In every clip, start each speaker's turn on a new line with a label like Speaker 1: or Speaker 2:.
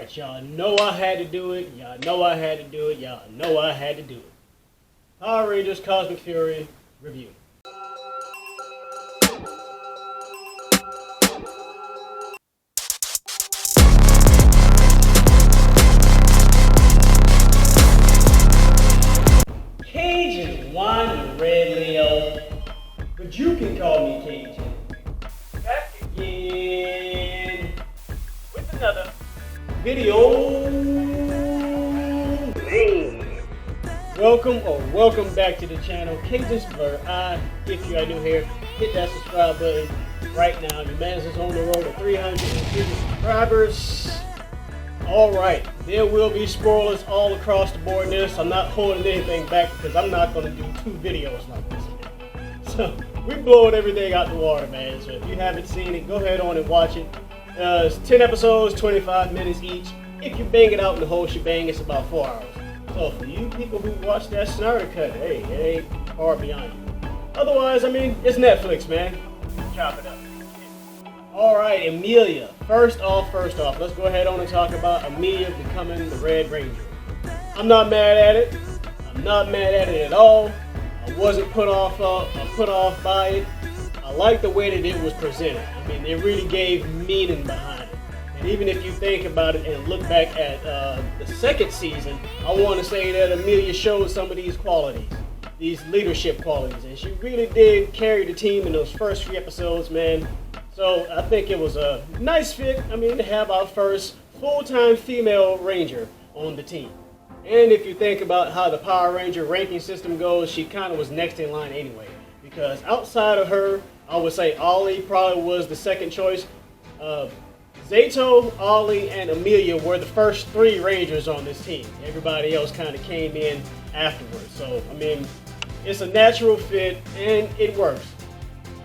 Speaker 1: Alright, y'all know I had to do it. Y'all know I had to do it. Y'all know I had to do it. Power Rangers Cosmic Fury review. Cajun Wine Red Leo, but you can call me Cajun. Back again with another video. Welcome back to the channel, Cajun's Blerd. If you are new here, hit that subscribe button right now. Your man is on the road to 350 subscribers. Alright, there will be spoilers all across the board in this. I'm not holding anything back because I'm not going to do 2 videos like this. So, we're blowing everything out the water, man. So if you haven't seen it, go ahead on and watch it. It's 10 episodes, 25 minutes each. If you bang it out in the whole shebang, it's about 4 hours. So for you people who watch that Snyder cut, hey, it ain't hard beyond you. Otherwise, I mean, it's Netflix, man. Chop it up. Alright, Amelia. First off, let's go ahead on and talk about Amelia becoming the Red Ranger. I'm not mad at it. I'm not mad at it at all. I wasn't put off by it. I like the way that it was presented. I mean, it really gave meaning behind it. And even if you think about it and look back at the second season, I want to say that Amelia showed some of these qualities, these leadership qualities, and she really did carry the team in those first 3 episodes, man. So I think it was a nice fit. I mean, to have our first full-time female Ranger on the team. And if you think about how the Power Ranger ranking system goes, she kind of was next in line anyway. Because outside of her, I would say Ollie probably was the second choice. Zato, Ollie, and Amelia were the first 3 Rangers on this team. Everybody else kind of came in afterwards. So, I mean, it's a natural fit and it works.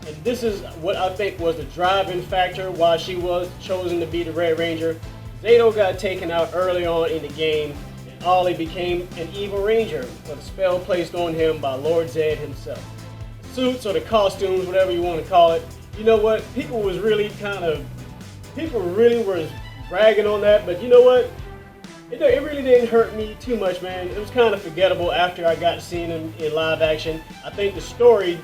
Speaker 1: And this is what I think was the driving factor why she was chosen to be the Red Ranger. Zato got taken out early on in the game, and Ollie became an evil Ranger with a spell placed on him by Lord Zed himself. The suits or the costumes, whatever you want to call it, you know what? People really were bragging on that, but you know what? It really didn't hurt me too much, man. It was kind of forgettable after I got to see him in live action. I think the story,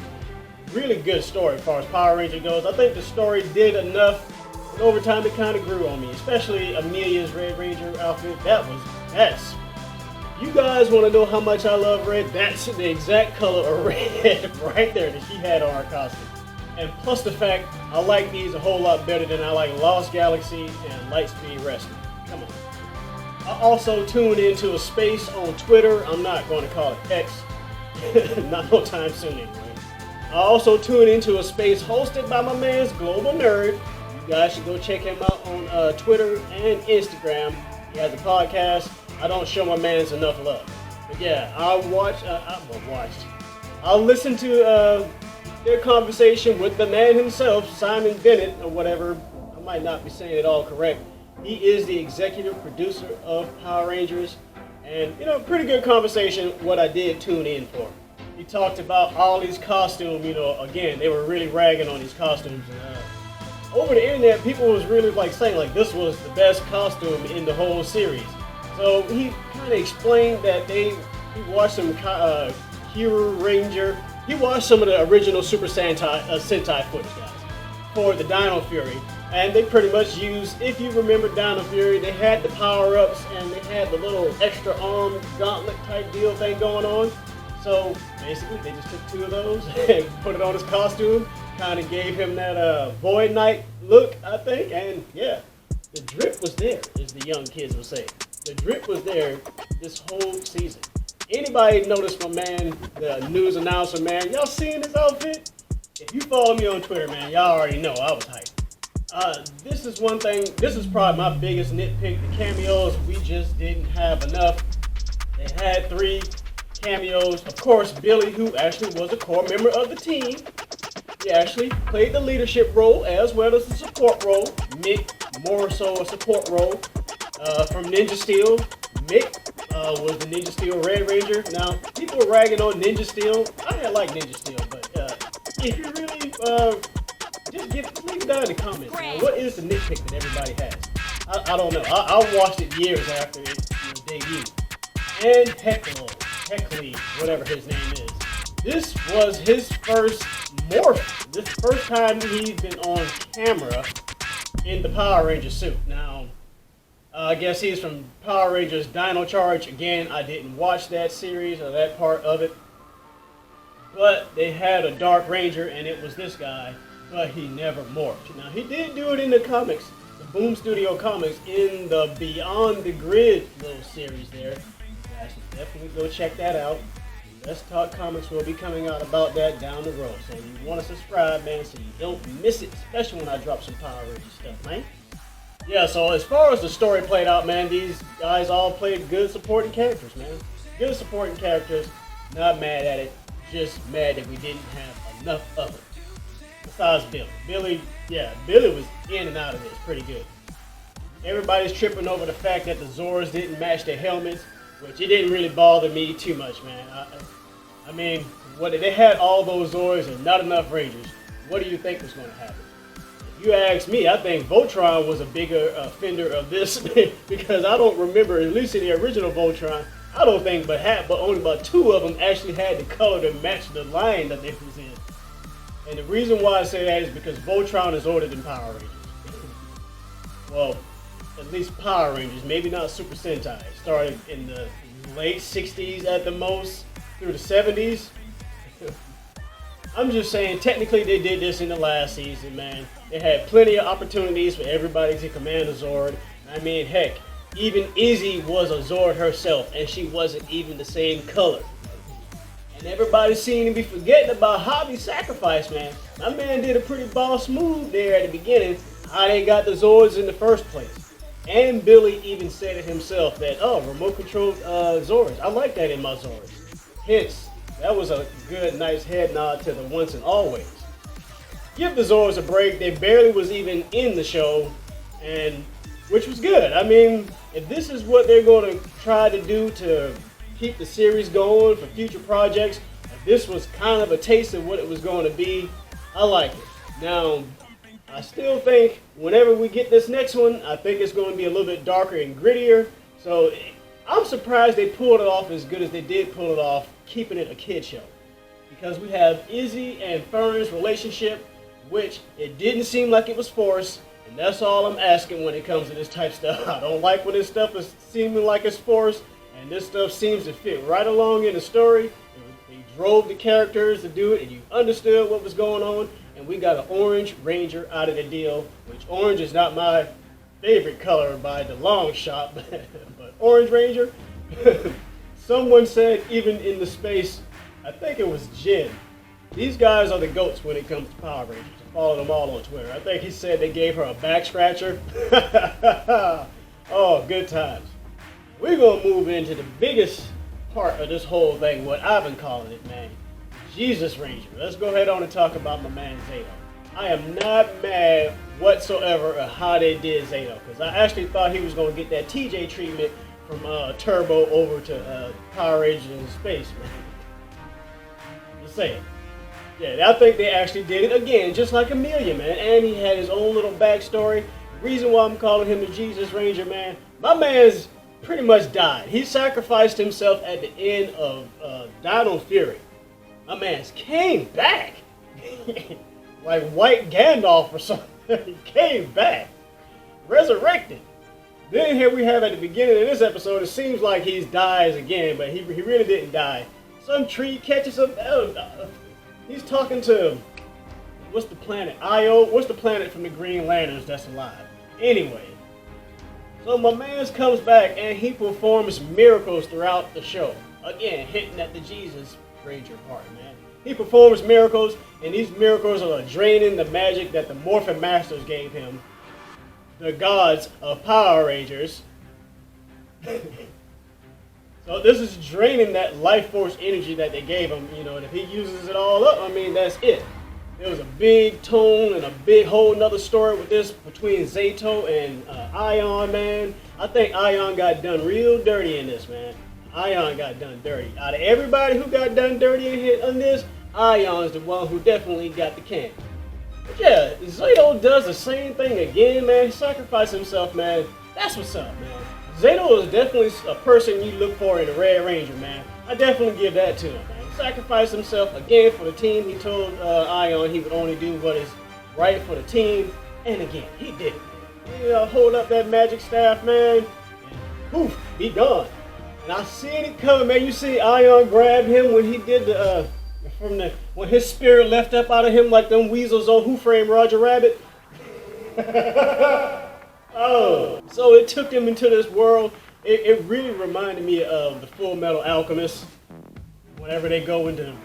Speaker 1: really good story as far as Power Ranger goes. I think the story did enough, and over time it kind of grew on me, especially Amelia's Red Ranger outfit. That's, you guys want to know how much I love red? That's the exact color of red right there that she had on her costume. And plus the fact, I like these a whole lot better than I like Lost Galaxy and Lightspeed Rescue. Come on. I also tuned into a space on Twitter. I'm not going to call it X. Not no time soon anyway. I also tuned into a space hosted by my man's Global Nerd. You guys should go check him out on Twitter and Instagram. He has a podcast. I don't show my man's enough love. But yeah, I'll listen to their conversation with the man himself, Simon Bennett, or whatever. I might not be saying it all correct. He is the executive producer of Power Rangers. And, you know, pretty good conversation, what I did tune in for. He talked about Ollie's costume, you know, again, they were really ragging on these costumes. Over the internet, people was really saying this was the best costume in the whole series. So he kind of explained that he watched some Hero Ranger. He watched some of the original Super Sentai footage, guys, for the Dino Fury. And they pretty much used, if you remember Dino Fury, they had the power-ups and they had the little extra arm gauntlet type deal thing going on. So basically, they just took 2 of those and put it on his costume. Kind of gave him that Void Knight look, I think. And yeah, the drip was there, as the young kids would say. The drip was there this whole season. Anybody notice my man, the news announcer, man? Y'all seen his outfit? If you follow me on Twitter, man, y'all already know I was hyped. This is one thing, this is probably my biggest nitpick. The cameos, we just didn't have enough. They had 3 cameos. Of course, Billy, who actually was a core member of the team, he actually played the leadership role as well as the support role. Mick, more so a support role. From Ninja Steel, Mick was the Ninja Steel Red Ranger. Now, people were ragging on Ninja Steel. I like Ninja Steel, but if you really just leave it down in the comments. Man. What is the nitpick that everybody has? I don't know. I watched it years after it debuted. And Heckley, whatever his name is. This was his first morph. This first time he's been on camera in the Power Ranger suit. Now, I guess he's from Power Rangers Dino Charge. Again, I didn't watch that series or that part of it. But they had a Dark Ranger, and it was this guy, but he never morphed. Now, he did do it in the comics, the Boom Studio comics, in the Beyond the Grid little series there. You guys should definitely go check that out. Let's Talk Comics will be coming out about that down the road. So you want to subscribe, man, so you don't miss it, especially when I drop some Power Ranger stuff, man. Yeah, so as far as the story played out, man, these guys all played good supporting characters, man. Good supporting characters. Not mad at it. Just mad that we didn't have enough of it. Besides Billy. Billy was in and out of this pretty good. Everybody's tripping over the fact that the Zords didn't match their helmets, which it didn't really bother me too much, man. I mean, what they had all those Zords and not enough Rangers. What do you think was going to happen? If you ask me, I think Voltron was a bigger offender of this because I don't remember, at least in the original Voltron, I don't think but only about 2 of them actually had the color to match the line that they was in. And the reason why I say that is because Voltron is older than Power Rangers. Well, at least Power Rangers, maybe not Super Sentai. It started in the late 60s at the most, through the 70s. I'm just saying, technically they did this in the last season, man. They had plenty of opportunities for everybody to command a Zord. I mean, heck, even Izzy was a Zord herself, and she wasn't even the same color. And everybody seemed to be forgetting about Hobby's sacrifice, man. My man did a pretty boss move there at the beginning, how they got the Zords in the first place. And Billy even said it himself that, oh, remote controlled Zords. I like that in my Zords. Hence, that was a good, nice head nod to the once and always. Give the Zords a break. They barely was even in the show, and which was good. I mean, if this is what they're going to try to do to keep the series going for future projects, if this was kind of a taste of what it was going to be, I like it. Now, I still think whenever we get this next one, I think it's going to be a little bit darker and grittier. So I'm surprised they pulled it off as good as they did pull it off, keeping it a kid show. Because we have Izzy and Fern's relationship, which it didn't seem like it was forced. And that's all I'm asking when it comes to this type of stuff. I don't like when this stuff is seeming like it's forced. And this stuff seems to fit right along in the story. They drove the characters to do it, and you understood what was going on. And we got an Orange Ranger out of the deal, which orange is not my favorite color by the long shot, but Orange Ranger. Someone said even in the space, I think it was Jen, these guys are the goats when it comes to Power Rangers. I follow them all on Twitter. I think he said they gave her a back scratcher. Oh, good times. We're going to move into the biggest part of this whole thing, what I've been calling it, man. Jesus Ranger. Let's go ahead on and talk about my man Zato. I am not mad whatsoever at how they did Zato, because I actually thought he was going to get that TJ treatment from Turbo over to Power Rangers in space, man. Just saying. Yeah, I think they actually did it again, just like Amelia, man. And he had his own little backstory. The reason why I'm calling him the Jesus Ranger, man, my man's pretty much died. He sacrificed himself at the end of Dino Fury. My man's came back. Like White Gandalf or something. He came back. Resurrected. Then here we have at the beginning of this episode, it seems like he dies again, but he really didn't die. Some tree catches him. He's talking to, what's the planet? Io? What's the planet from the Green Lanterns that's alive? Anyway. So my man comes back and he performs miracles throughout the show. Again, hitting at the Jesus Ranger part, man. He performs miracles, and these miracles are draining the magic that the Morphin Masters gave him. The gods of Power Rangers. So this is draining that life force energy that they gave him, you know, and if he uses it all up, I mean, that's it. There was a big tone and a big whole nother story with this between Zato and Ion, man. I think Ion got done real dirty in this, man. Ion got done dirty. Out of everybody who got done dirty in this, Ion's the one who definitely got the can. But yeah, Zato does the same thing again, man. He sacrificed himself, man. That's what's up, man. Zato is definitely a person you look for in a Red Ranger, man. I definitely give that to him, man. He sacrificed himself again for the team. He told Ion he would only do what is right for the team. And again, he did it, man. He hold up that magic staff, man, and poof, be gone. And I seen it coming, man. You see Ion grab him when he did the when his spirit left up out of him like them weasels on Who Framed Roger Rabbit. Oh, so it took him into this world. It really reminded me of the Full Metal Alchemist. Whenever they go into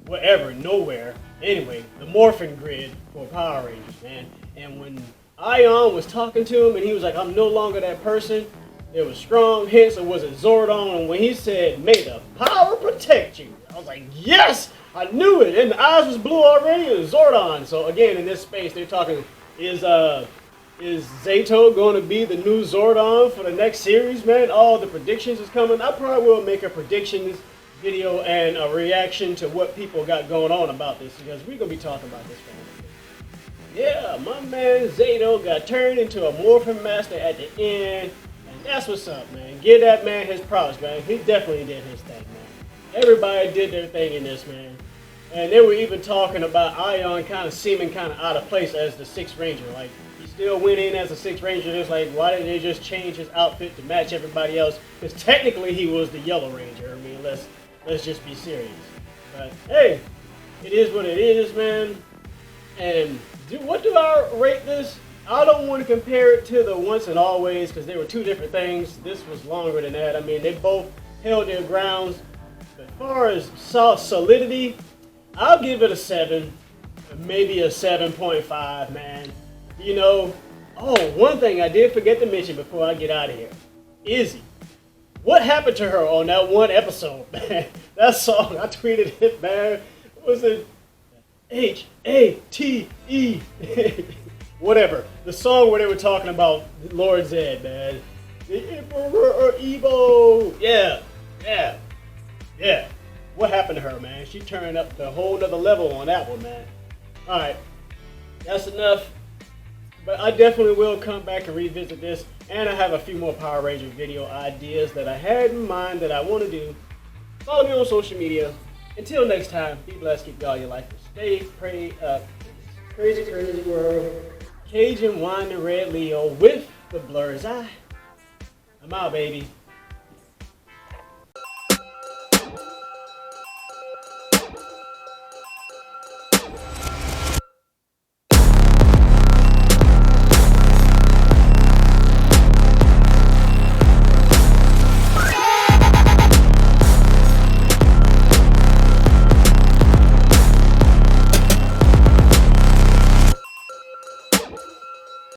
Speaker 1: wherever, nowhere. Anyway, the morphin grid for Power Rangers, man. And when Ion was talking to him and he was like, I'm no longer that person, it was strong hints, or was it Zordon? And when he said, may the power protect you, I was like, yes, I knew it. And the eyes was blue already, it was Zordon. So again, in this space, they're talking, is Zato going to be the new Zordon for the next series, man? All the predictions is coming. I probably will make a predictions video and a reaction to what people got going on about this, because we're going to be talking about this, man. Yeah, my man Zato got turned into a Morphin Master at the end, and that's what's up, man. Give that man his props, man. He definitely did his thing, man. Everybody did their thing in this, man. And they were even talking about Ion kind of seeming kind of out of place as the Sixth Ranger. Like, he still went in as a Sixth Ranger. It's like, why didn't they just change his outfit to match everybody else? Because technically he was the Yellow Ranger. I mean, let's just be serious. But hey, it is what it is, man. And what do I rate this? I don't want to compare it to the Once and Always, because they were two different things. This was longer than that. I mean, they both held their grounds. But as far as solidity, I'll give it a 7, maybe a 7.5, man. You know, oh, one thing I did forget to mention before I get out of here. Izzy. What happened to her on that one episode, man? That song, I tweeted it, man. What was it? H-A-T-E. Whatever. The song where they were talking about Lord Zed, man. The Emperor Evo. Yeah. What happened to her, man? She turned up the whole nother level on that one, man. Alright. That's enough. But I definitely will come back and revisit this. And I have a few more Power Ranger video ideas that I had in mind that I want to do. Follow me on social media. Until next time, be blessed, keep God your life, stay prayed up. Crazy, crazy world. Cajun Wine and Red Leo with the Blerd's eye. I'm out, baby.